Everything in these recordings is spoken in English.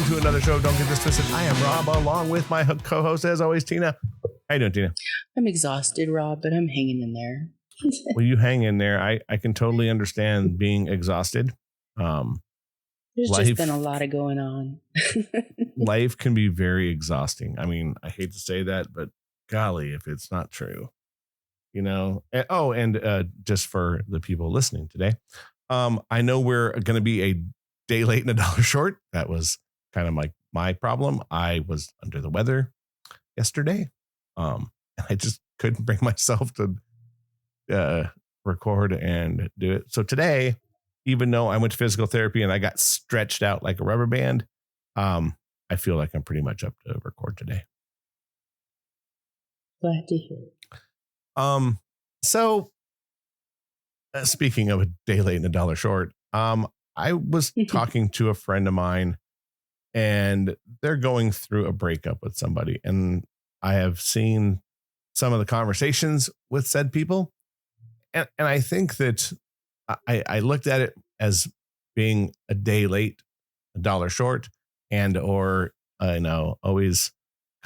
to another show of Don't Get This Twisted. I am Rob, along with my co-host, as always, Tina. How you doing, Tina? I'm exhausted, Rob, but I'm hanging in there. Well, you hang in there. I can totally understand being exhausted. There's just been a lot of going on. Life can be very exhausting. I mean, I hate to say that, but golly, if it's not true, you know. And just for the people listening today, I know we're going to be a day late and $1 short. That was kind of like my problem. I was under the weather yesterday. And I just couldn't bring myself to record and do it. So today, even though I went to physical therapy and I got stretched out like a rubber band, I feel like I'm pretty much up to record today. Glad to hear it. So speaking of a day late and $1 short, I was talking to a friend of mine and they're going through a breakup with somebody. And I have seen some of the conversations with said people. And I think that I looked at it as being a day late, $1 short, and or always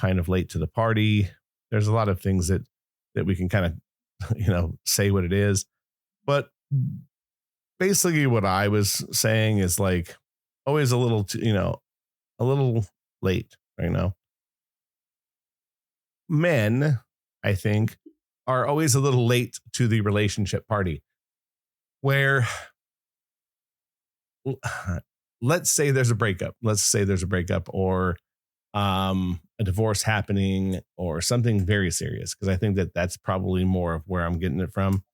kind of late to the party. There's a lot of things that we can kind of say what it is, but basically what I was saying is like always a little a little late. Men, I think, are always a little late to the relationship party, where let's say there's a breakup or a divorce happening or something very serious, because I think that that's probably more of where I'm getting it from,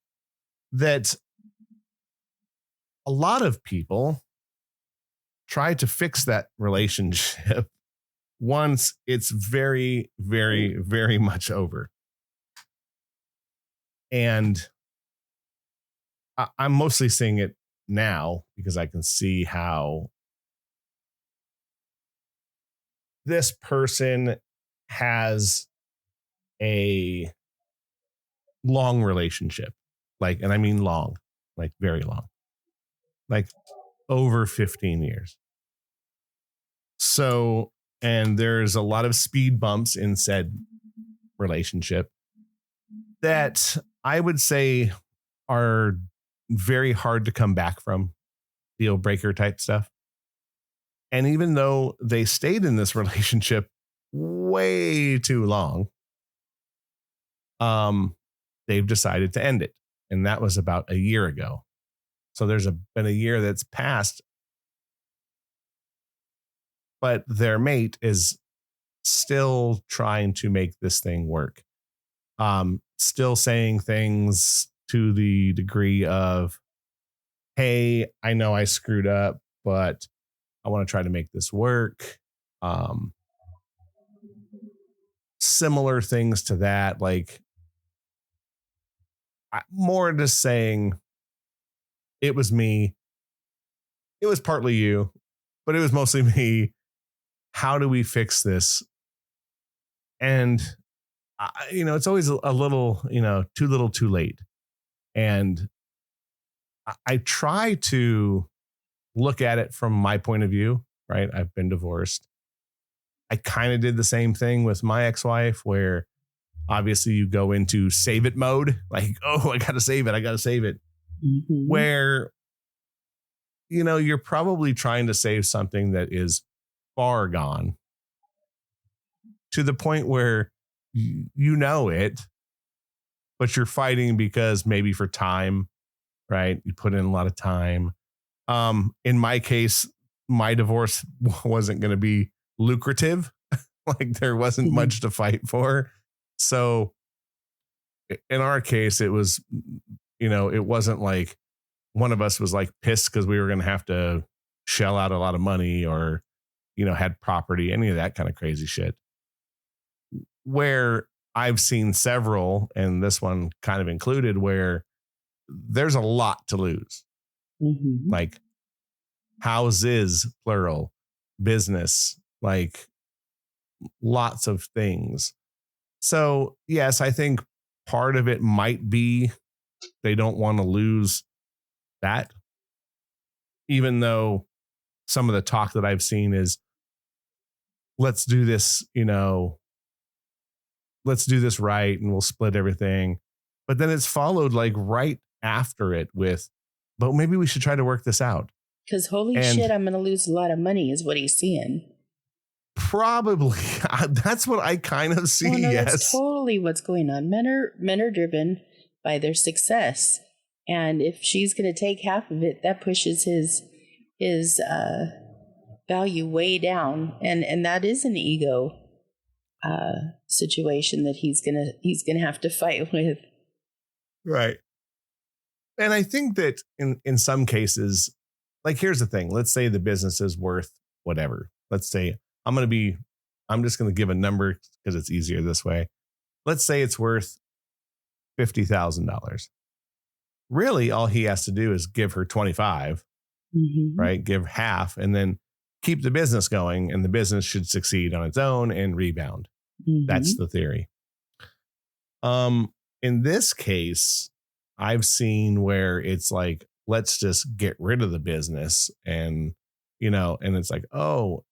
that a lot of people try to fix that relationship once it's very, very, very much over. And I'm mostly seeing it now because I can see how this person has a long relationship, and I mean long, like very long, like over 15 years. So, and there's a lot of speed bumps in said relationship that I would say are very hard to come back from, deal breaker type stuff. And even though they stayed in this relationship way too long, they've decided to end it. And that was about a year ago. So there's been a year that's passed, but their mate is still trying to make this thing work. Still saying things to the degree of, hey, I know I screwed up, but I want to try to make this work. Similar things to that, like more just saying it was me. It was partly you, but it was mostly me. How do we fix this? And, it's always a little, too little, too late. And I try to look at it from my point of view, right? I've been divorced. I kind of did the same thing with my ex-wife, where obviously you go into save it mode, like, oh, I got to save it. Mm-hmm. Where, you're probably trying to save something that is far gone, to the point where it, but you're fighting because maybe for time, right? You put in a lot of time. In my case, my divorce wasn't going to be lucrative. Like there wasn't much to fight for. So in our case, it was, it wasn't like one of us was like pissed because we were going to have to shell out a lot of money or, had property, any of that kind of crazy shit. Where I've seen several, and this one kind of included, where there's a lot to lose. Mm-hmm. Like houses, plural, business, like lots of things. So yes, I think part of it might be they don't want to lose that, even though some of the talk that I've seen is, let's do this, let's do this right and we'll split everything. But then it's followed like right after it with, but maybe we should try to work this out. Because holy shit, I'm going to lose a lot of money is what he's seeing. Probably. That's what I kind of see. No, yes. That's totally what's going on. Men are driven by their success. And if she's going to take half of it, that pushes his value way down. And that is an ego situation that he's gonna have to fight with. Right. And I think that in some cases, like, here's the thing. Let's say the business is worth whatever. Let's say I'm just going to give a number because it's easier this way. Let's say it's worth $50,000. Really, all he has to do is give her 25, right? Give half and then keep the business going, and the business should succeed on its own and rebound. That's the theory. In this case, I've seen where it's like, let's just get rid of the business, and and it's like, oh,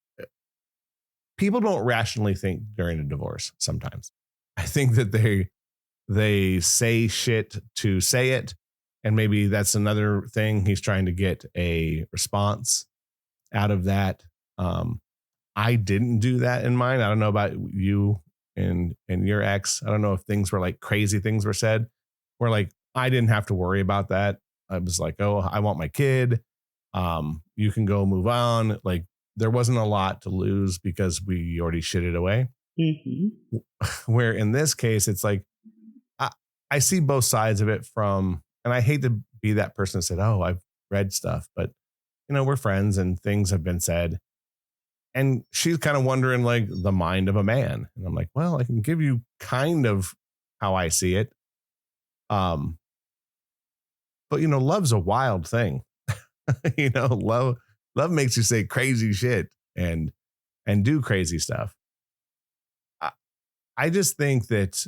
people don't rationally think during a divorce sometimes. I think that they say shit to say it, and maybe that's another thing. He's trying to get a response out of that. I didn't do that in mine. I don't know about you and your ex. I don't know if things were like crazy things were said, where like I didn't have to worry about that. I was like, oh, I want my kid. You can go move on. Like, there wasn't a lot to lose because we already shitted away. Where in this case, it's like, I see both sides of it and I hate to be that person that said, oh, I've read stuff, but we're friends and things have been said. And she's kind of wondering like the mind of a man. And I'm like, well, I can give you kind of how I see it. But love's a wild thing. Love makes you say crazy shit and do crazy stuff. I just think that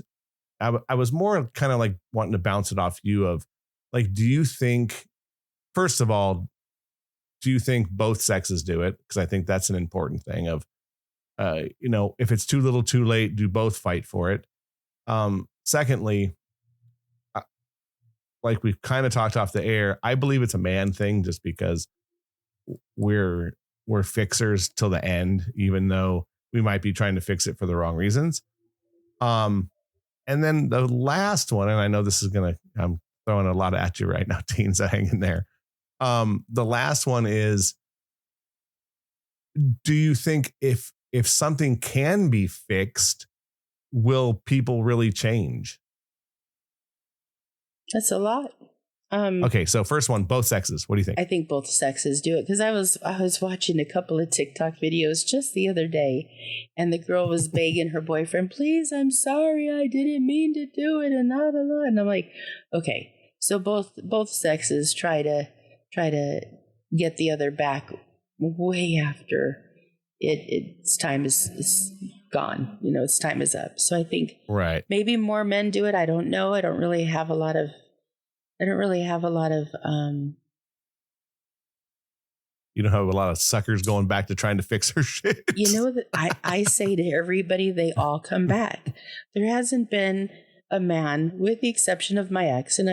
I was more kind of like wanting to bounce it off you of like, do you think, first of all, do you think both sexes do it? Because I think that's an important thing of, if it's too little, too late, do both fight for it? Secondly, like we've kind of talked off the air, I believe it's a man thing just because we're fixers till the end, even though we might be trying to fix it for the wrong reasons. And then the last one, and I know this is I'm throwing a lot at you right now, teens, so hang in there. The last one is, do you think if something can be fixed, will people really change? That's a lot. Okay, so first one, both sexes. What do you think? I think both sexes do it because I was watching a couple of TikTok videos just the other day, and the girl was begging her boyfriend, "Please, I'm sorry, I didn't mean to do it," and blah, blah, blah. And I'm like, okay, so both sexes try to get the other back way after its time is gone. Its time is up. So I think maybe more men do it. I don't know. I don't really have a lot of you don't have a lot of suckers going back to trying to fix her shit. I say to everybody, they all come back. There hasn't been a man, with the exception of my ex, and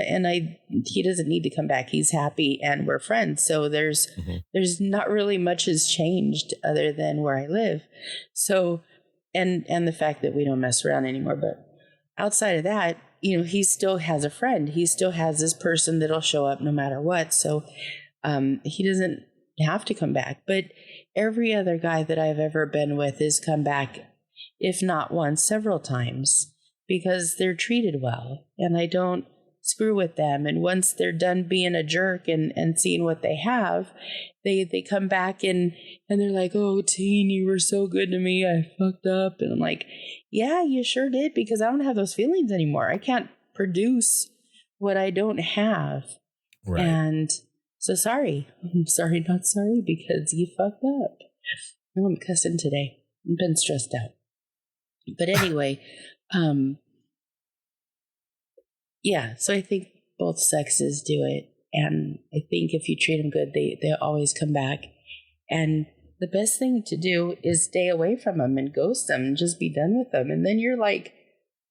he doesn't need to come back. He's happy and we're friends. So there's not really much has changed other than where I live. So, and the fact that we don't mess around anymore. But outside of that, he still has a friend. He still has this person that'll show up no matter what. So he doesn't have to come back. But every other guy that I've ever been with has come back, if not once, several times, because they're treated well and I don't screw with them. And once they're done being a jerk and seeing what they have, they come back and they're like, "Oh, teen, you were so good to me. I fucked up." And I'm like, yeah, you sure did, because I don't have those feelings anymore. I can't produce what I don't have. Right. And so sorry. I'm sorry, not sorry, because you fucked up. I'm cussing today. I've been stressed out. But anyway, yeah, so I think both sexes do it. And I think if you treat them good, they always come back. And the best thing to do is stay away from them and ghost them and just be done with them. And then you're like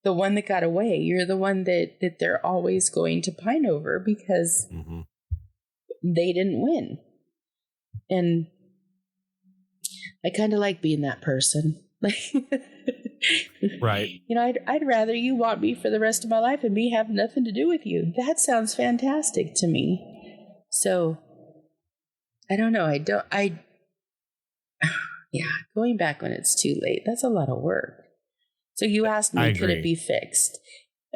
the one that got away. You're the one that they're always going to pine over because they didn't win. And I kind of like being that person. Like, right. You know, I'd rather you want me for the rest of my life and me have nothing to do with you. That sounds fantastic to me. So I don't know. Yeah, going back when it's too late, that's a lot of work. So you asked me, could it be fixed?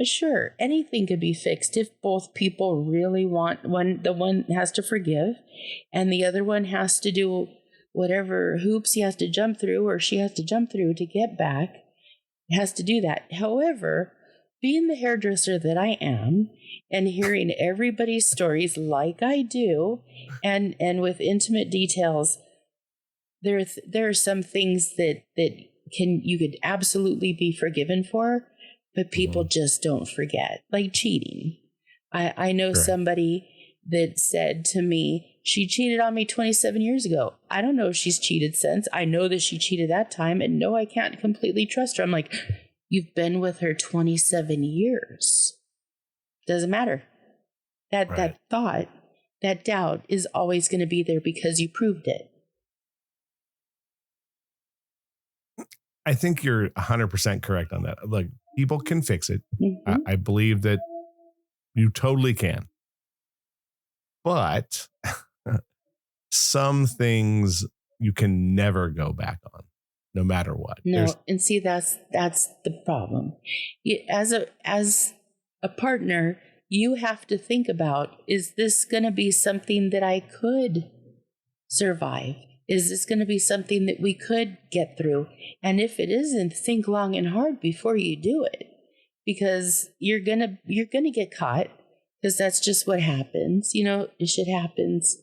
Sure, anything could be fixed if both people really want the one has to forgive and the other one has to do whatever hoops he has to jump through or she has to jump through to get back. It has to do that. However, being the hairdresser that I am and hearing everybody's stories like I do and with intimate details, there are some things that you could absolutely be forgiven for, but people just don't forget, like cheating. I know somebody that said to me, she cheated on me 27 years ago. I don't know if she's cheated since. I know that she cheated that time, and no, I can't completely trust her. I'm like, you've been with her 27 years. Doesn't matter. That thought, that doubt is always going to be there because you proved it. I think you're 100% correct on that. Like, people can fix it. I believe that you totally can. But some things you can never go back on, no matter what. No, and see, that's the problem. As a partner, you have to think about, is this going to be something that I could survive? Is this going to be something that we could get through? And if it isn't, think long and hard before you do it, because you're gonna get caught, because that's just what happens. You know, shit happens,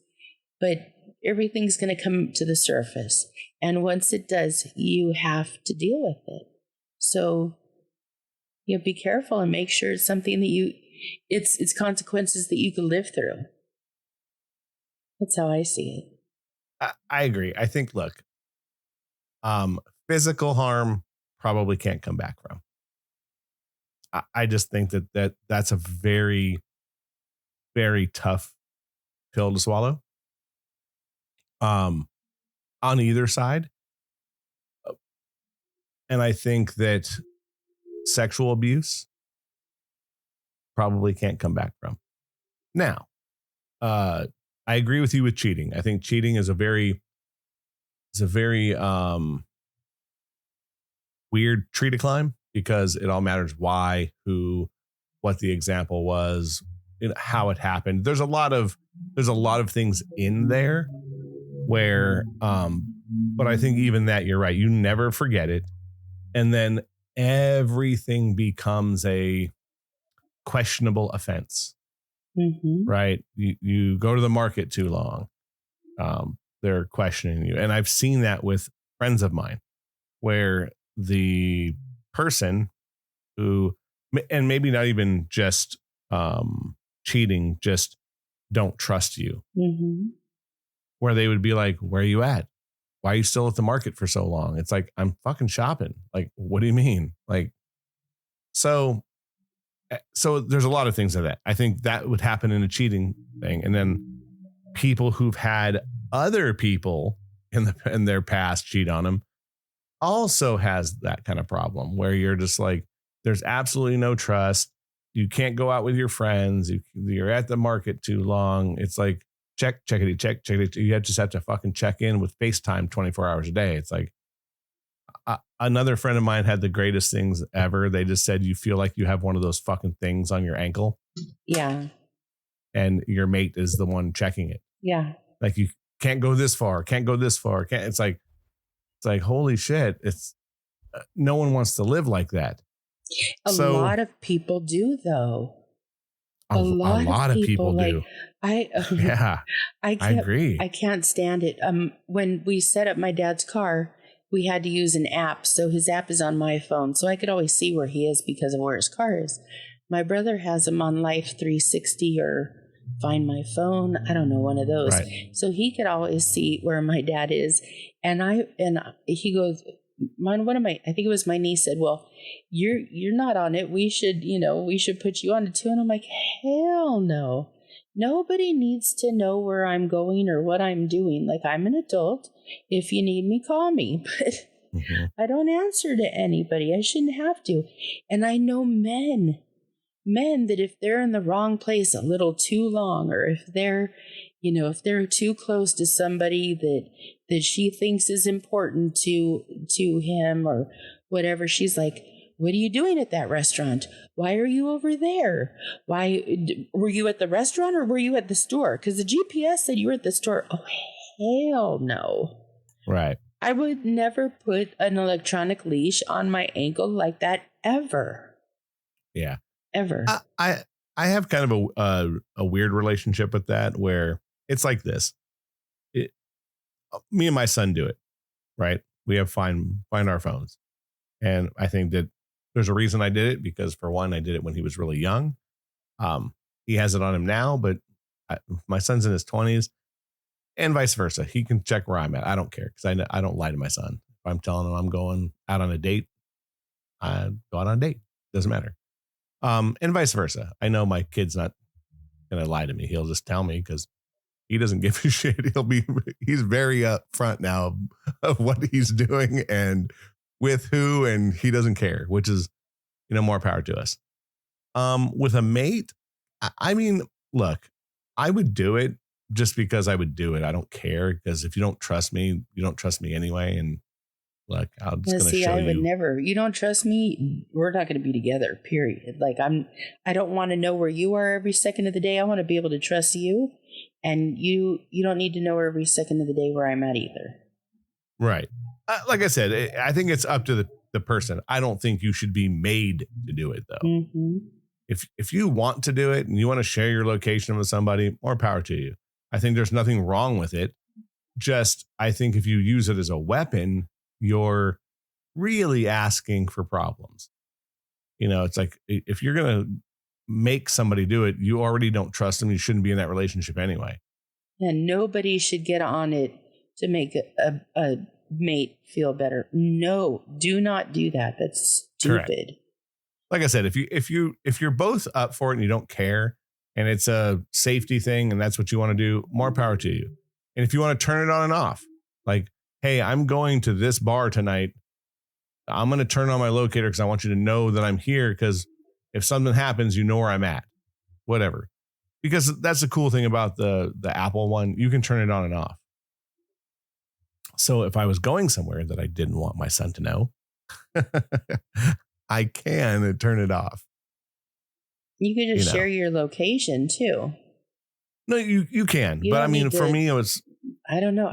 but everything's going to come to the surface. And once it does, you have to deal with it. So, you know, be careful and make sure it's something that it's consequences that you can live through. That's how I see it. I agree. I think, look, physical harm probably can't come back from. I just think that's a very, very tough pill to swallow. On either side. And I think that sexual abuse probably can't come back from. Now, I agree with you with cheating. I think cheating is a very weird tree to climb, because it all matters why, who, what the example was, how it happened. There's a lot of things in there where, but I think even that, you're right. You never forget it. And then everything becomes a questionable offense. Right? You go to the market too long. They're questioning you. And I've seen that with friends of mine, where the person who, and maybe not even just cheating, just don't trust you. Where they would be like, where are you at? Why are you still at the market for so long? It's like, I'm fucking shopping. Like, what do you mean? Like, so there's a lot of things of that. I think that would happen in a cheating thing. And then people who've had other people in their past cheat on them also has that kind of problem, where you're just like, there's absolutely no trust. You can't go out with your friends. You're at the market too long. It's like, check. You just have to fucking check in with FaceTime 24 hours a day. It's like, another friend of mine had the greatest things ever. They just said, you feel like you have one of those fucking things on your ankle. Yeah. And your mate is the one checking it. Yeah. Like, you can't go this far. It's like, holy shit. It's no one wants to live like that. A lot of people do, though. A lot of people do. I agree. I can't stand it. When we set up my dad's car, we had to use an app. So his app is on my phone, so I could always see where he is because of where his car is. My brother has him on Life 360 or Find My Phone. I don't know, one of those. Right. So he could always see where my dad is. And he goes, I think it was my niece said, well, you're not on it. We should put you on it too. And I'm like, hell no. Nobody needs to know where I'm going or what I'm doing. Like, I'm an adult. If you need me, call me. But I don't answer to anybody. I shouldn't have to. And I know men that if they're in the wrong place a little too long, or if they're too close to somebody that she thinks is important to him or whatever, she's like, what are you doing at that restaurant? Why are you over there? Why were you at the restaurant or were you at the store? Because the GPS said you were at the store. Oh, hell no. Right. I would never put an electronic leash on my ankle like that ever. Yeah. Ever. I have kind of a weird relationship with that, where it's like this. Me and my son do it, right? We have find our phones. And I think that there's a reason I did it, because for one, I did it when he was really young. He has it on him now, but my son's in his 20s, and vice versa. He can check where I'm at. I don't care, because I don't lie to my son. If I'm telling him I'm going out on a date, I go out on a date. Doesn't matter. And vice versa. I know my kid's not going to lie to me. He'll just tell me, because he doesn't give a shit. He's very upfront now of what he's doing and with who, and he doesn't care, which is, more power to us. With a mate, I mean, look, I would do it just because I would do it. I don't care, because if you don't trust me, you don't trust me anyway. And look, I'm just going to show you. I would never. You don't trust me, we're not going to be together, period. Like, I don't want to know where you are every second of the day. I want to be able to trust you, and you don't need to know every second of the day where I'm at either. Right. Like I said, I think it's up to the person. I don't think you should be made to do it, though. Mm-hmm. If you want to do it and you want to share your location with somebody, more power to you. I think there's nothing wrong with it. Just, I think if you use it as a weapon, you're really asking for problems. It's like, if you're going to make somebody do it, you already don't trust them. You shouldn't be in that relationship anyway. And nobody should get on it to make a mate feel better. No, do not do that. That's stupid. Correct. Like I said, if you're both up for it and you don't care, and it's a safety thing and that's what you want to do, more power to you. And if you want to turn it on and off, like, hey, I'm going to this bar tonight, I'm going to turn on my locator because I want you to know that I'm here, because if something happens, you know where I'm at, whatever. Because that's the cool thing about the Apple one. You can turn it on and off. So if I was going somewhere that I didn't want my son to know, I can turn it off. You could just share your location too. No, you can. But I mean, for me, it was... I don't know.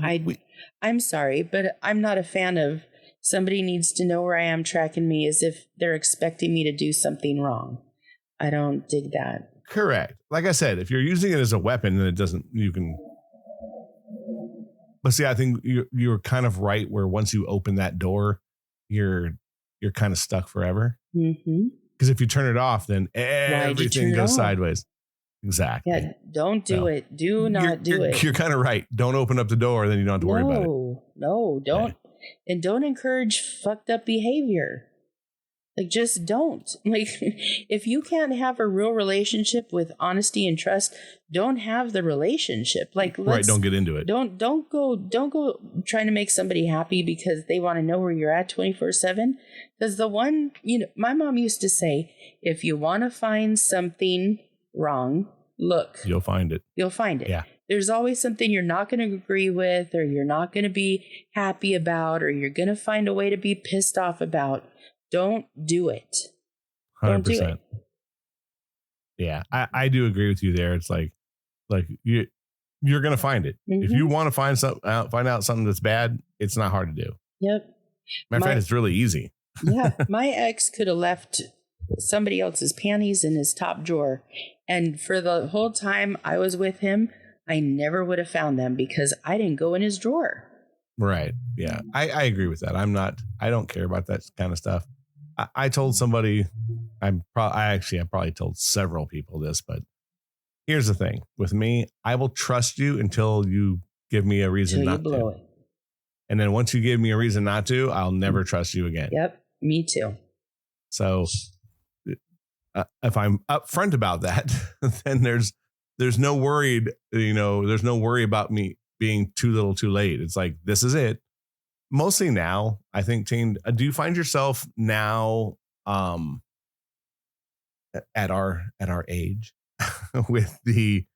I'm sorry, but I'm not a fan of somebody needs to know where I am tracking me as if they're expecting me to do something wrong. I don't dig that. Correct. Like I said, if you're using it as a weapon, then you can... But see, I think you're kind of right, where once you open that door, you're kind of stuck forever. Mm-hmm. Because if you turn it off, then everything goes sideways. Exactly. Yeah, don't do it. Do not do it. You're kind of right. Don't open up the door, then you don't have to worry about it. No, don't. Yeah. And don't encourage fucked up behavior. Like, just don't. Like, if you can't have a real relationship with honesty and trust, don't have the relationship. Like, right, don't get into it. Don't go trying to make somebody happy because they want to know where you're at 24/7. Because my mom used to say, if you want to find something wrong, look. You'll find it. Yeah. There's always something you're not going to agree with, or you're not going to be happy about, or you're going to find a way to be pissed off about. Don't do it. 100%. Don't do it. Yeah, I do agree with you there. It's like you're going to find it. Mm-hmm. If you want to find out something that's bad, it's not hard to do. Yep. Matter of fact, it's really easy. Yeah. My ex could have left somebody else's panties in his top drawer. And for the whole time I was with him, I never would have found them because I didn't go in his drawer. Right. Yeah. I agree with that. I don't care about that kind of stuff. I told somebody, I probably told several people this, but here's the thing with me. I will trust you until you give me a reason Until you not blow to. it. And then once you give me a reason not to, I'll never trust you again. Yep. Me too. So if I'm upfront about that, then there's no worried, there's no worry about me being too little too late. It's like, this is it. Mostly now, I think, teen, do you find yourself now at our age with the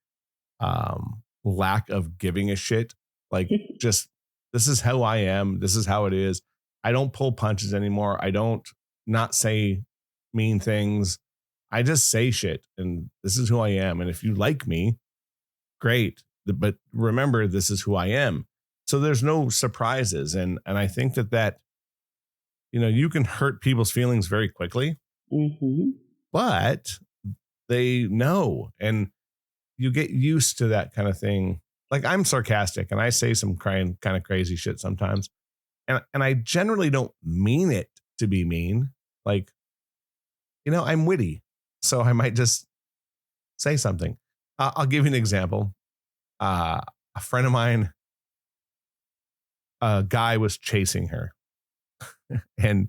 lack of giving a shit? Like, just, this is how I am. This is how it is. I don't pull punches anymore. I don't not say mean things. I just say shit, and this is who I am. And if you like me, great. But remember, this is who I am. So there's no surprises. And I think that, you can hurt people's feelings very quickly, but they know, and you get used to that kind of thing. Like, I'm sarcastic and I say some kind of crazy shit sometimes. And I generally don't mean it to be mean. Like, I'm witty. So I might just say something. I'll give you an example. A friend of mine, a guy was chasing her and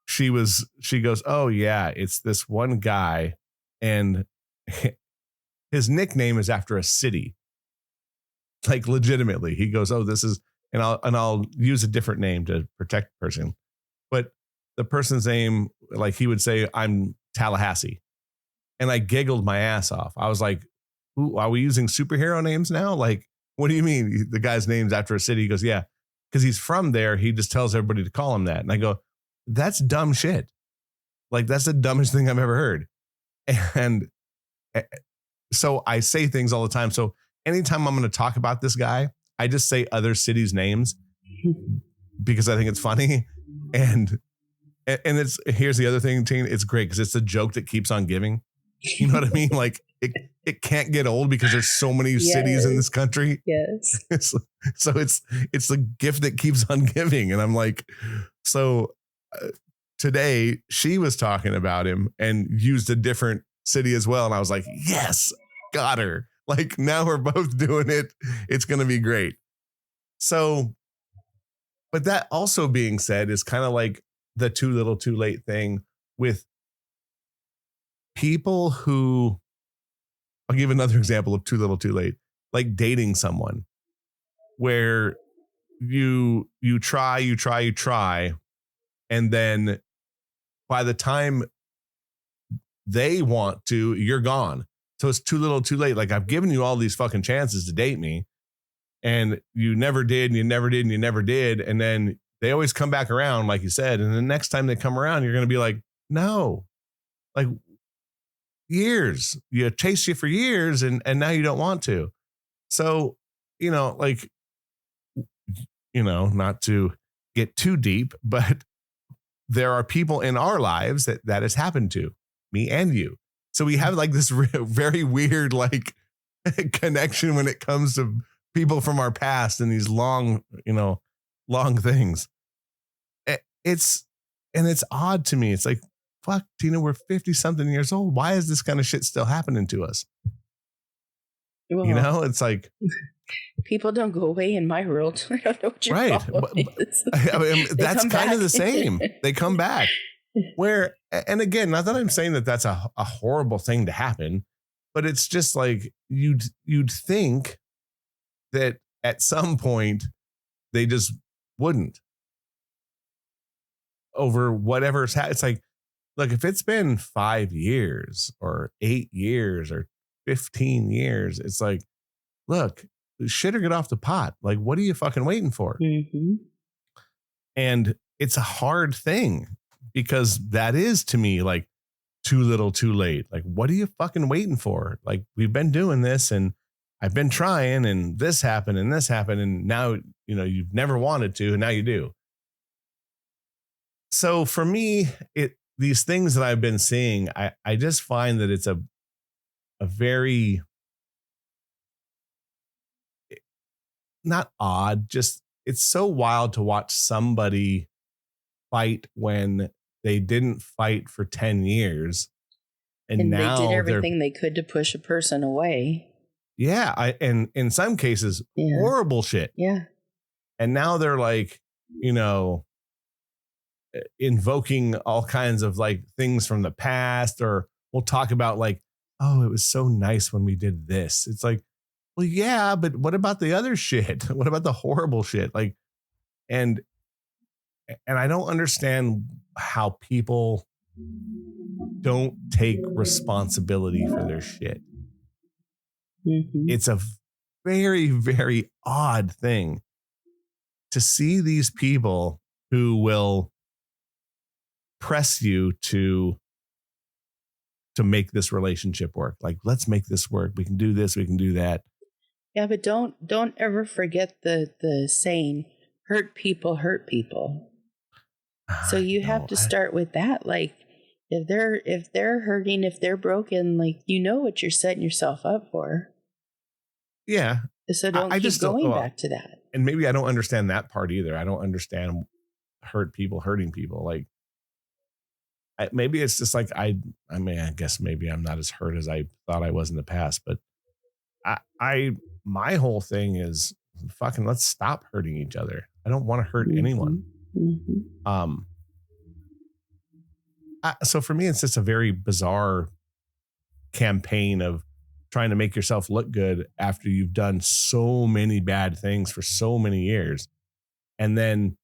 she goes, oh yeah, it's this one guy. And his nickname is after a city. Like, legitimately, he goes, oh, this is, and I'll use a different name to protect the person. But the person's name, like, he would say, I'm Tallahassee. And I giggled my ass off. I was like, ooh, are we using superhero names now? Like, what do you mean the guy's name's after a city? He goes, yeah, because he's from there. He just tells everybody to call him that. And I go, that's dumb shit. Like, that's the dumbest thing I've ever heard. And so I say things all the time. So anytime I'm going to talk about this guy, I just say other cities' names because I think it's funny. And here's the other thing, Teen. It's great because it's a joke that keeps on giving. You know what I mean? Like, it can't get old because there's so many cities in this country. Yes. So it's the gift that keeps on giving. And I'm like, so today she was talking about him and used a different city as well. And I was like, yes, got her. Like, now we're both doing it. It's going to be great. So, but that also being said is kind of like the too little too late thing with people who, I'll give another example of too little too late, like dating someone where you try. And then by the time they want to, you're gone. So it's too little too late. Like, I've given you all these fucking chances to date me and you never did, and you never did, and you never did. And then they always come back around, like you said. And the next time they come around, you're going to be like, no, like, years, you chased you for years and now you don't want to. So, like, not to get too deep, but there are people in our lives that has happened to, me and you. So we have like this very weird, like, connection when it comes to people from our past and these long things. It's odd to me. It's like, fuck, Tina, we're 50 something years old. Why is this kind of shit still happening to us? Well, it's like, people don't go away in my world. I don't know what your problem is. I mean, that's kind of the same. They come back. Where, and again, not that I'm saying that that's a horrible thing to happen, but it's just like you'd think that at some point they just wouldn't over whatever's happened. It's like, look, if it's been 5 years or 8 years or 15 years, it's like, look, shit or get off the pot. Like, what are you fucking waiting for? Mm-hmm. And it's a hard thing because that is, to me, like, too little too late. Like, what are you fucking waiting for? Like, we've been doing this and I've been trying and this happened and this happened. And now, you've never wanted to, and now you do. So for me, these things that I've been seeing, I just find that it's a very, not odd, just, it's so wild to watch somebody fight when they didn't fight for 10 years And they did now everything they could to push a person away. Yeah. And in some cases, horrible shit. Yeah. And now they're like, invoking all kinds of like things from the past, or we'll talk about like, oh, it was so nice when we did this. It's like, well, yeah, but what about the other shit? What about the horrible shit? Like, and I don't understand how people don't take responsibility for their shit. Mm-hmm. It's a very, very odd thing to see these people who will press you to make this relationship work. Like, let's make this work. We can do this. We can do that. Yeah, but don't ever forget the saying, hurt people hurt people. So you have to start with that. Like, if they're hurting, if they're broken, like, what you're setting yourself up for. Yeah. So don't keep going back to that. And maybe I don't understand that part either. I don't understand hurting people. Like, maybe it's just like, I guess maybe I'm not as hurt as I thought I was in the past, but my whole thing is fucking, let's stop hurting each other. I don't want to hurt anyone. Mm-hmm. So for me, it's just a very bizarre campaign of trying to make yourself look good after you've done so many bad things for so many years. And then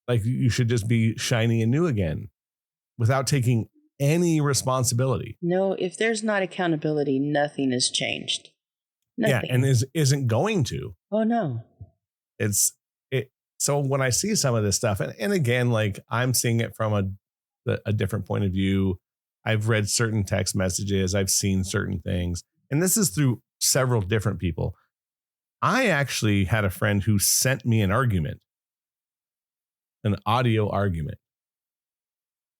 like, you should just be shiny and new again without taking any responsibility. No, if there's not accountability, nothing has changed. Nothing. Yeah, and isn't going to. Oh no. So when I see some of this stuff, and again, like, I'm seeing it from a different point of view. I've read certain text messages, I've seen certain things, and this is through several different people. I actually had a friend who sent me an audio argument.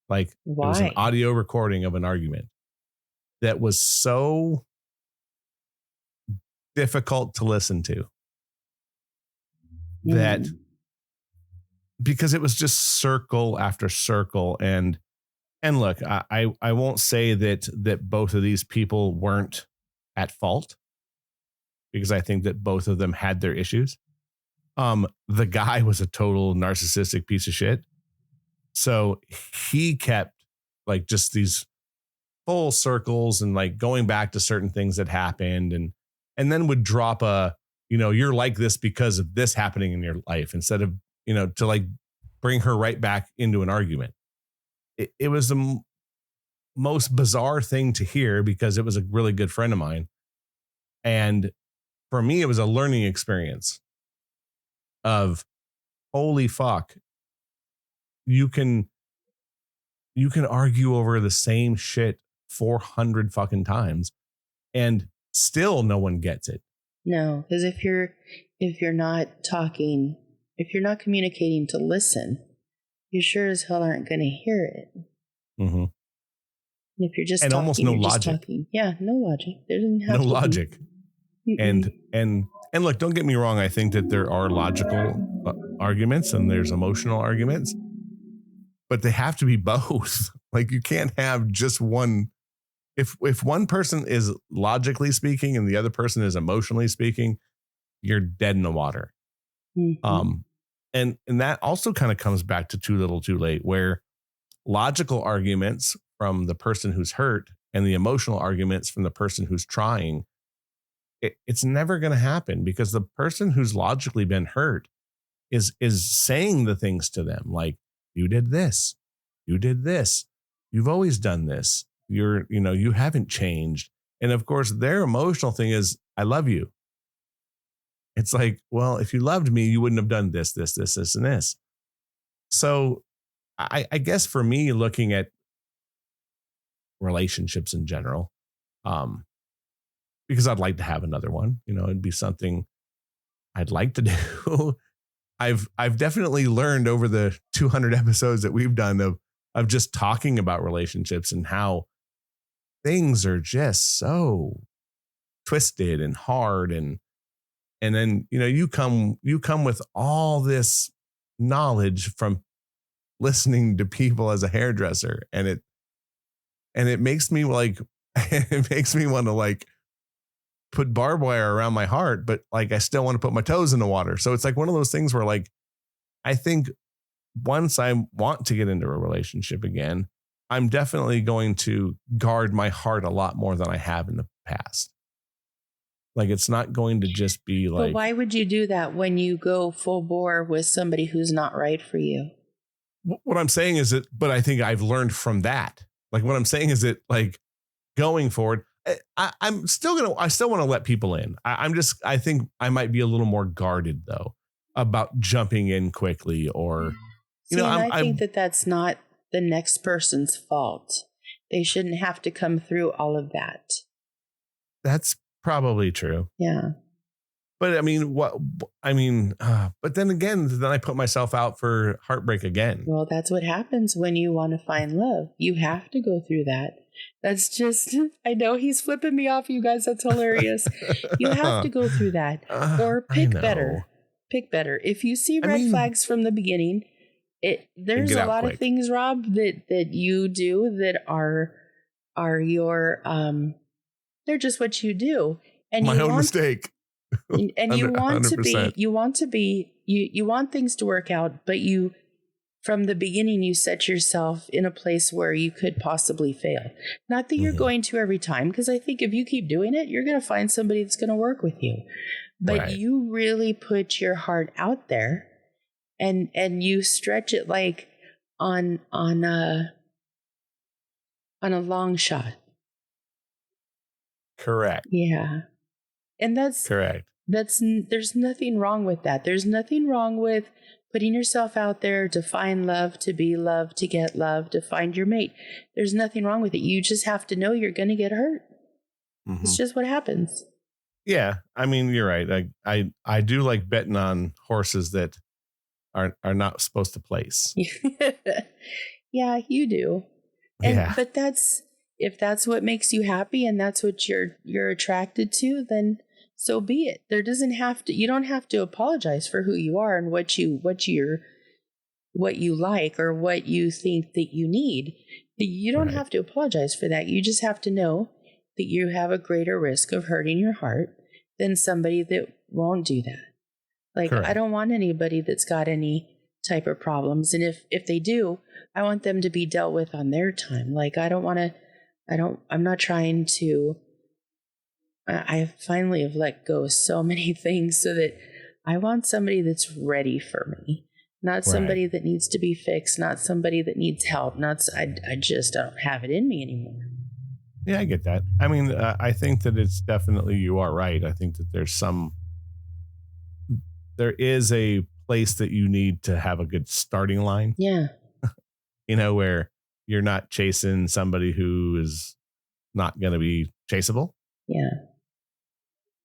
Like, why? It was an audio recording of an argument that was so difficult to listen to that because it was just circle after circle. And look, I won't say that both of these people weren't at fault, because I think that both of them had their issues. The guy was a total narcissistic piece of shit. So he kept like just these full circles and like going back to certain things that happened, and then would drop you're like this because of this happening in your life, instead of, to like bring her right back into an argument. It was the most bizarre thing to hear, because it was a really good friend of mine. And for me, it was a learning experience of, holy fuck, you can argue over the same shit 400 fucking times and still no one gets it. No, because if you're not talking, if you're not communicating to listen, you sure as hell aren't going to hear it. Mm-hmm. If you're just and talking, almost no you're logic. just talking. Yeah, no logic. There doesn't have no to logic. Be. And look, don't get me wrong. I think that there are logical arguments and there's emotional arguments, but they have to be both. Like, you can't have just one. If one person is logically speaking and the other person is emotionally speaking, you're dead in the water. Mm-hmm. And that also kind of comes back to Too Little Too Late, where logical arguments from the person who's hurt and the emotional arguments from the person who's trying, it's never going to happen, because the person who's logically been hurt is saying the things to them like, you did this, you've always done this, you haven't changed. And of course their emotional thing is, I love you. It's like, well, if you loved me, you wouldn't have done this, and this. So I guess for me, looking at relationships in general, because I'd like to have another one, it'd be something I'd like to do. I've definitely learned over the 200 episodes that we've done of just talking about relationships and how things are just so twisted and hard, and then you come with all this knowledge from listening to people as a hairdresser, and it makes me like It makes me want to like put barbed wire around my heart, but like I still want to put my toes in the water. So it's like one of those things where like I think once I want to get into a relationship again, I'm definitely going to guard my heart a lot more than I have in the past. Like it's not going to just be like. But why would you do that when you go full bore with somebody who's not right for you? What I'm saying is that, but I think I've learned from that. Like what I'm saying is that like going forward, I still want to let people in. I think I might be a little more guarded though about jumping in quickly or, I think that that's not the next person's fault. They shouldn't have to come through all of that. That's probably true. Yeah. But I mean, but then again, I put myself out for heartbreak again. Well, that's what happens when you want to find love. You have to go through that. That's just, I know he's flipping me off, you guys. That's hilarious. You have to go through that or pick better. Pick better. If you see red flags from the beginning, there's a lot of things, Rob, that you do that are your, they're just what you do. And my own mistake. And you want 100%. You want things to work out, but from the beginning, you set yourself in a place where you could possibly fail. Not that you're going to every time, because I think if you keep doing it, you're going to find somebody that's going to work with you. But you really put your heart out there and you stretch it like on a long shot. Correct. Yeah. And that's correct. There's nothing wrong with that. There's nothing wrong with putting yourself out there to find love, to be loved, to get love, to find your mate. There's nothing wrong with it. You just have to know you're going to get hurt. Mm-hmm. It's just what happens. Yeah. I mean, you're right. I do like betting on horses that are not supposed to place. Yeah, you do. But if that's what makes you happy and that's what you're attracted to, then so be it. You don't have to apologize for who you are and what you like or what you think that you need. You don't have to apologize for that. You just have to know that you have a greater risk of hurting your heart than somebody that won't do that. Like, correct. I don't want anybody that's got any type of problems. And if they do, I want them to be dealt with on their time. Like, I'm not trying to, I finally have let go of so many things so that I want somebody that's ready for me, not somebody that needs to be fixed, not somebody that needs help. I don't have it in me anymore. Yeah, I get that. I mean, I think that it's definitely, you are right. I think that there is a place that you need to have a good starting line. Yeah. Where you're not chasing somebody who is not going to be chaseable. Yeah.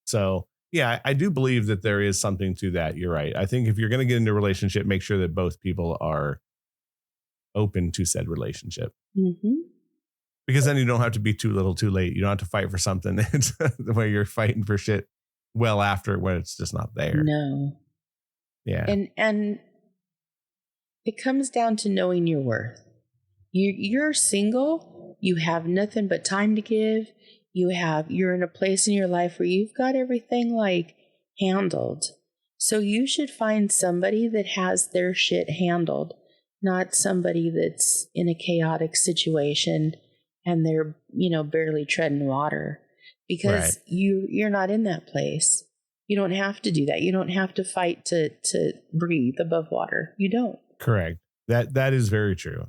So, yeah, I do believe that there is something to that. You're right. I think if you're going to get into a relationship, make sure that both people are open to said relationship. Mm-hmm. Because then you don't have to be too little too late. You don't have to fight for something where you're fighting for shit well after when it's just not there. No. Yeah. And it comes down to knowing your worth. You're single. You have nothing but time to give. You're in a place in your life where you've got everything like handled. So you should find somebody that has their shit handled, not somebody that's in a chaotic situation and they're, barely treading water, because you're not in that place. You don't have to do that. You don't have to fight to breathe above water. You don't. Correct. That is very true.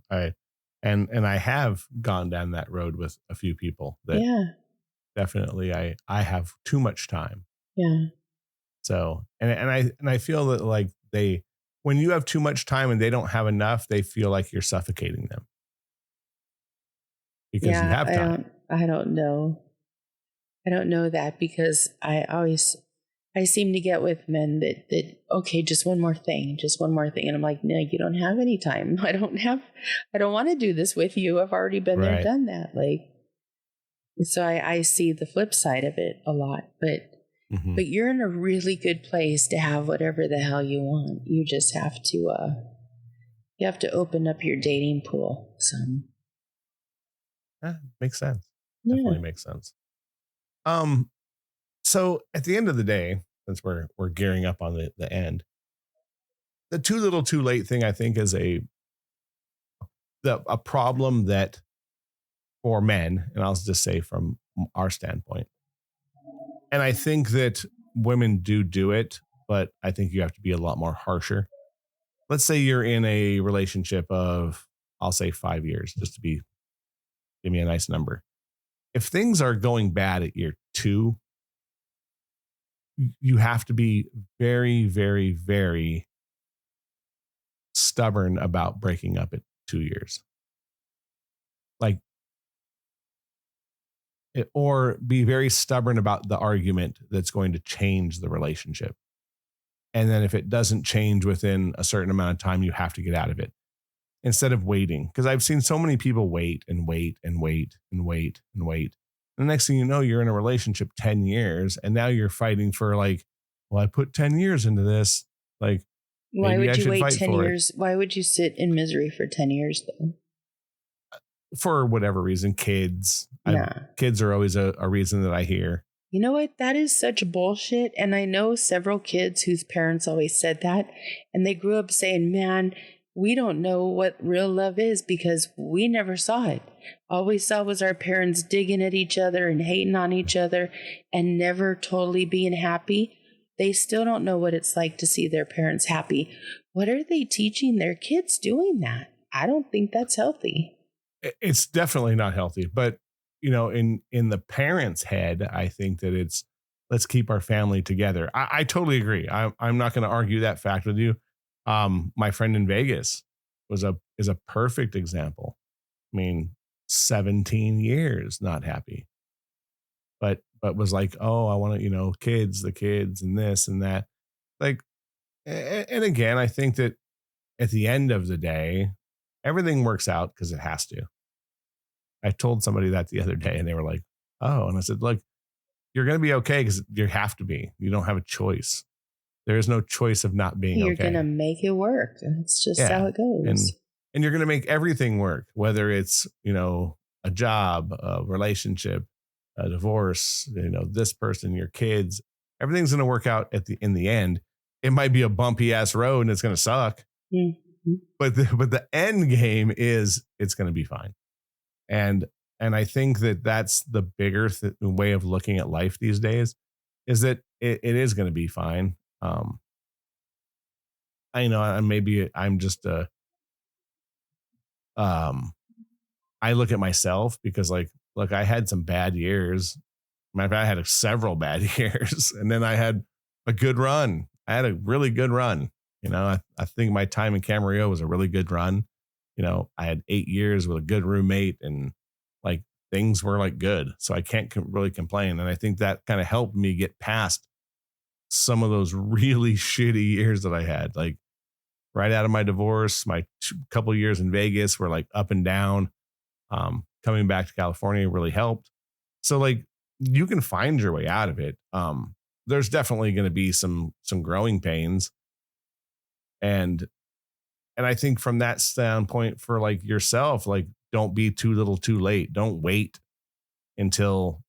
And I have gone down that road with a few people that definitely I have too much time. Yeah. So, and I feel that like when you have too much time and they don't have enough, they feel like you're suffocating them. Because you have time. I don't know. I don't know that, because I seem to get with men that okay, just one more thing. And I'm like, no, you don't have any time. I don't want to do this with you. I've already been there, done that. Like, so I see the flip side of it a lot, but you're in a really good place to have whatever the hell you want. You just have to open up your dating pool some. Makes sense. Definitely makes sense. So at the end of the day, since we're gearing up on the end, the too little too late thing I think is a problem that for men, and I'll just say from our standpoint, and I think that women do it, but I think you have to be a lot more harsher. Let's say you're in a relationship of, I'll say 5 years, just to give me a nice number. If things are going bad at year 2, you have to be very, very, very stubborn about breaking up at 2 years. Like, or be very stubborn about the argument that's going to change the relationship. And then if it doesn't change within a certain amount of time, you have to get out of it instead of waiting. Because I've seen so many people wait and wait and wait and wait and wait. And the next thing you know, you're in a relationship 10 years and now you're fighting for like, well, I put 10 years into this. Like, why would you wait 10 years? Why would you sit in misery for 10 years though? For whatever reason, kids. Kids are always a reason that I hear. You know what? That is such bullshit. And I know several kids whose parents always said that. And they grew up saying, man, we don't know what real love is because we never saw it. All we saw was our parents digging at each other and hating on each other and never totally being happy. They still don't know what it's like to see their parents happy. What are they teaching their kids doing that? I don't think that's healthy. It's definitely not healthy. But, you know, in the parents' head, I think that it's, let's keep our family together. I totally agree. I'm not going to argue that fact with you. My friend in Vegas is a perfect example. I mean, 17 years not happy, but was like, oh, I want to, the kids and this and that. Like, and again, I think that at the end of the day, everything works out because it has to. I told somebody that the other day and they were like, oh, and I said, look, you're going to be okay because you have to be. You don't have a choice. There is no choice of not being okay. You're going to make it work. It's just how it goes. And you're going to make everything work, whether it's, a job, a relationship, a divorce, this person, your kids, everything's going to work out in the end. It might be a bumpy ass road and it's going to suck, but the end game is it's going to be fine. And I think that that's the bigger way of looking at life these days is that it is going to be fine. Maybe I'm just I look at myself because look, I had some bad years. Matter of fact, I had several bad years and then I had a good run. I had a really good run. I think my time in Camarillo was a really good run. I had 8 years with a good roommate and things were good. So I can't really complain. And I think that kind of helped me get past some of those really shitty years that I had. Right out of my divorce, my couple of years in Vegas were up and down. Coming back to California really helped. So you can find your way out of it. There's definitely going to be some growing pains. And I think from that standpoint for yourself, don't be too little too late. Don't wait until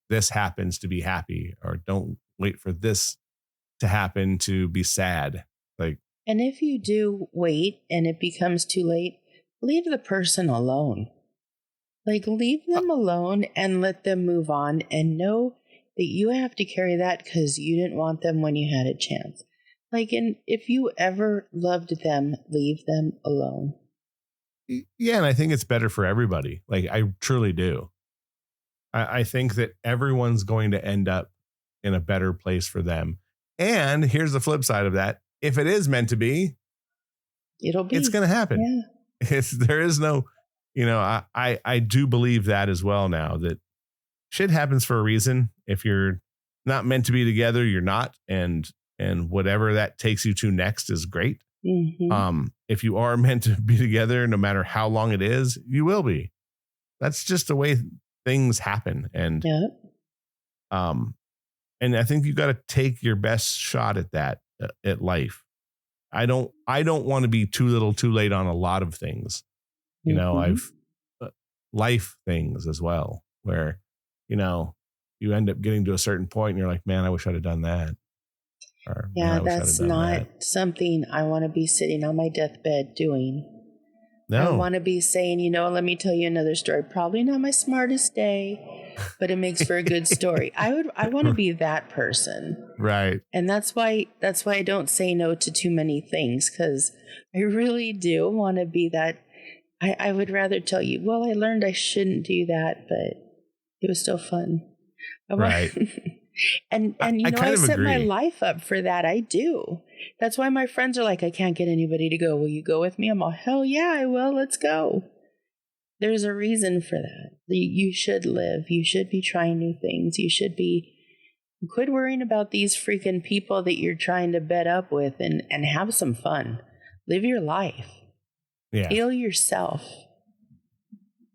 this happens to be happy, or don't wait for this to happen to be sad. And if you do wait and it becomes too late, leave the person alone. Leave them alone and let them move on and know that you have to carry that because you didn't want them when you had a chance. And if you ever loved them, leave them alone. Yeah, and I think it's better for everybody. I truly do. I think that everyone's going to end up in a better place for them. And here's the flip side of that. If it is meant to be, it's going to happen. Yeah. There is no, I do believe that as well now, that shit happens for a reason. If you're not meant to be together, you're not. And whatever that takes you to next is great. Mm-hmm. If you are meant to be together, no matter how long it is, you will be. That's just the way things happen. And, and I think you got to take your best shot at that, at life. I don't want to be too little too late on a lot of things. I've life things as well, where, you know, you end up getting to a certain point and you're like, man, I wish I'd have done that. Or man, Yeah, I wish I'd have that's done not that. something I want to be sitting on my deathbed doing. I No. want to be saying, you know, let me tell you another story. Probably not my smartest day, but it makes for a good story. I want to be that person. Right. And that's why I don't say no to too many things, because I really do want to be that. I would rather tell you, well, I learned I shouldn't do that, but it was still fun. Right. and you I know, kind I of set my agree. life up for that. I do. That's why my friends are like, I can't get anybody to go. Will you go with me? I'm all, hell yeah, I will. Let's go. There's a reason for that. You should live. You should be trying new things. You should be. Quit worrying about these freaking people that you're trying to bed up with, and have some fun. Live your life. Yeah. Heal yourself.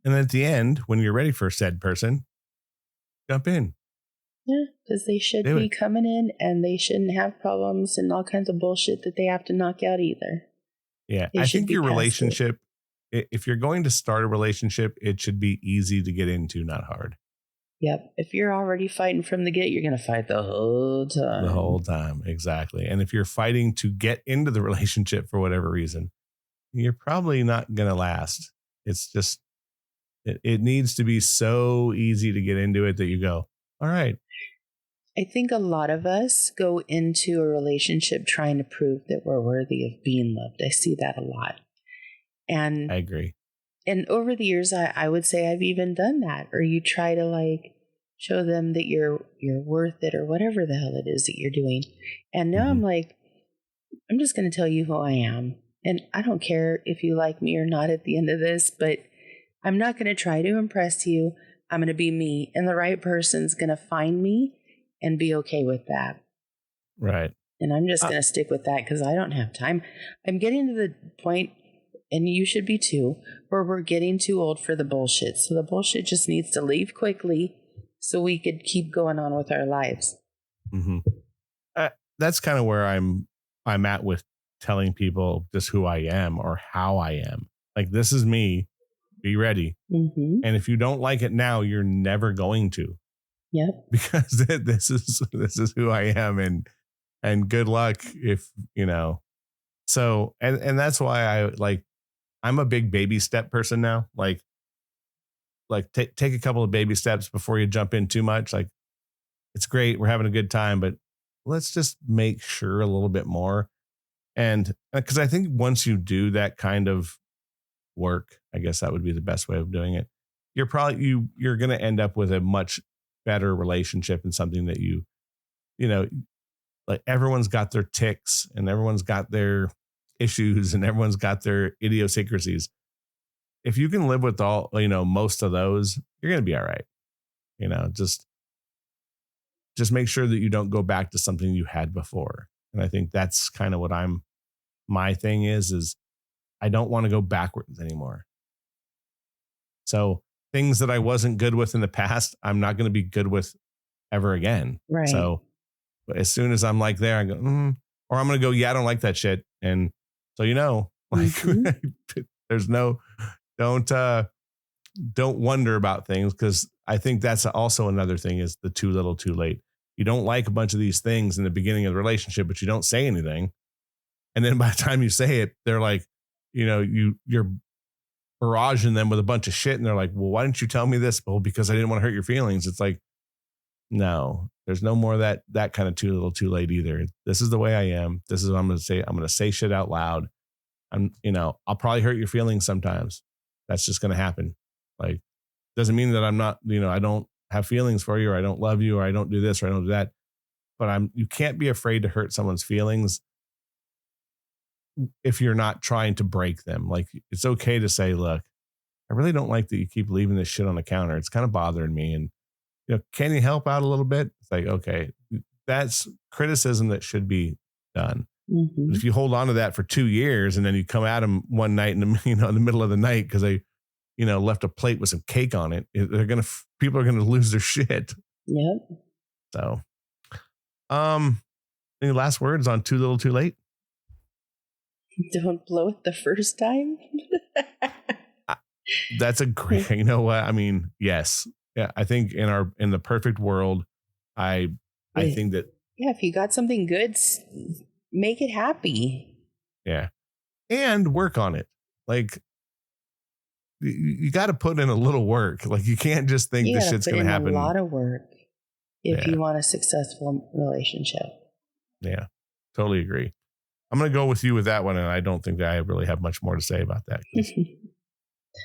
And at the end, when you're ready for said person, jump in. Yeah, because they should Do be it. coming in, and they shouldn't have problems and all kinds of bullshit that they have to knock out either. Yeah. They I should think be your past it. relationship, if you're going to start a relationship, it should be easy to get into, not hard. Yep. If you're already fighting from the get, you're going to fight the whole time. The whole time. Exactly. And if you're fighting to get into the relationship for whatever reason, you're probably not going to last. It's just, it needs to be so easy to get into it that you go, all right. I think a lot of us go into a relationship trying to prove that we're worthy of being loved. I see that a lot. And I agree. And over the years, I would say I've even done that. Or you try to like show them that you're worth it, or whatever the hell it is that you're doing. And now I'm like, I'm just going to tell you who I am. And I don't care if you like me or not at the end of this, but I'm not going to try to impress you. I'm going to be me. And the right person's going to find me and be okay with that. Right. And I'm just going to stick with that because I don't have time. I'm getting to the point, and you should be too, where we're getting too old for the bullshit. So the bullshit just needs to leave quickly so we could keep going on with our lives. Mm-hmm. That's kind of where I'm at with telling people just who I am or how I am. Like, this is me. Be ready. Mm-hmm. And if you don't like it now, you're never going to. Yep. Because this is who I am, and good luck if, you know. So, and that's why I'm a big baby step person now. Like take a couple of baby steps before you jump in too much. Like, it's great, we're having a good time, but let's just make sure a little bit more. And because I think once you do that kind of work, I guess that would be the best way of doing it. You're going to end up with a much better relationship, and something that you know, like, everyone's got their ticks and everyone's got their issues and everyone's got their idiosyncrasies. If you can live with all, you know, most of those, you're going to be all right. You know, just make sure that you don't go back to something you had before. And I think that's kind of what my thing is I don't want to go backwards anymore. So things that I wasn't good with in the past, I'm not going to be good with ever again. Right. So as soon as I'm like there, I go, or I'm going to go, yeah, I don't like that shit. And so, you know, like, there's no, don't wonder about things, because I think that's also another thing, is the too little too late. You don't like a bunch of these things in the beginning of the relationship, but you don't say anything. And then by the time you say it, they're like, you know, you're barraging them with a bunch of shit. And they're like, well, why didn't you tell me this? Well, because I didn't want to hurt your feelings. It's like, no, there's no more of that kind of too little too late either. This is the way I am. This is what I'm going to say. I'm going to say shit out loud. I'll probably hurt your feelings sometimes. That's just going to happen. Like, doesn't mean that I'm not, I don't have feelings for you, or I don't love you, or I don't do this, or I don't do that. But you can't be afraid to hurt someone's feelings if you're not trying to break them. Like, it's okay to say, look, I really don't like that you keep leaving this shit on the counter. It's kind of bothering me. And, can you help out a little bit? It's like, okay, that's criticism that should be done. But if you hold on to that for 2 years and then you come at them one night in the middle of the night because they, left a plate with some cake on it, people are gonna lose their shit. Yep. So, any last words on too little, too late? Don't blow it the first time. That's a great, you know what? I mean, yes. Yeah. I think in the perfect world, I think that. Yeah. If you got something good, make it happy. Yeah. And work on it. Like, you got to put in a little work. Like, you can't just think this shit's going to happen. A lot of work if you want a successful relationship. Yeah, totally agree. I'm going to go with you with that one. And I don't think that I really have much more to say about that.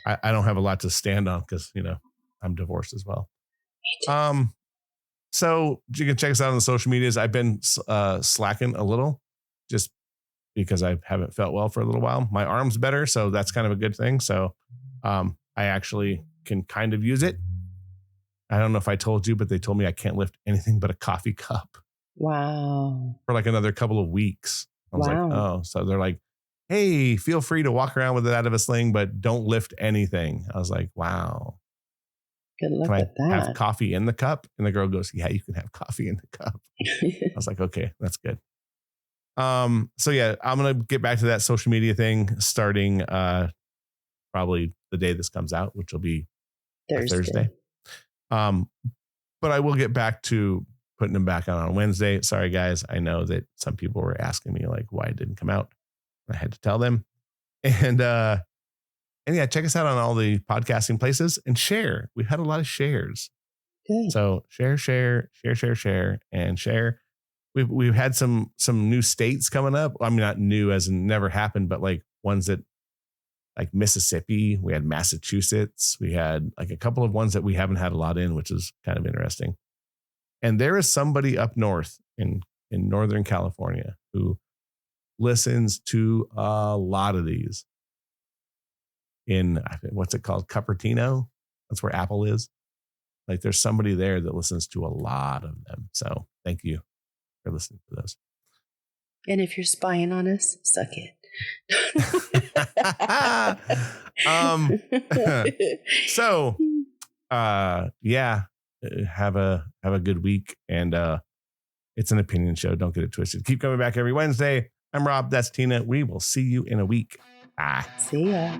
I don't have a lot to stand on because, I'm divorced as well. So you can check us out on the social medias. I've been slacking a little just because I haven't felt well for a little while. My arm's better, so that's kind of a good thing. So I actually can kind of use it. I don't know if I told you, but they told me I can't lift anything but a coffee cup. Wow. For like another couple of weeks. I was like, oh, so they're like, hey, feel free to walk around with it out of a sling, but don't lift anything. I was like, wow. Good luck with that. Have coffee in the cup? And the girl goes, yeah, you can have coffee in the cup. I was like, okay, that's good. So yeah, I'm going to get back to that social media thing starting probably the day this comes out, which will be Thursday. But I will get back to putting them back on Wednesday. Sorry, guys. I know that some people were asking me like why it didn't come out. I had to tell them. And yeah, check us out on all the podcasting places and share. We've had a lot of shares. Good. So share, and share. We've had some new states coming up. I mean, not new as in never happened, but like ones that like Mississippi, we had Massachusetts, we had like a couple of ones that we haven't had a lot in, which is kind of interesting. And there is somebody up north in Northern California who listens to a lot of these in what's it called? Cupertino. That's where Apple is. Like there's somebody there that listens to a lot of them. So thank you for listening to those. And if you're spying on us, suck it. So yeah, have a good week, and it's an opinion show. Don't get it twisted. Keep coming back every Wednesday. I'm Rob. That's Tina. We will see you in a week. Bye. See ya.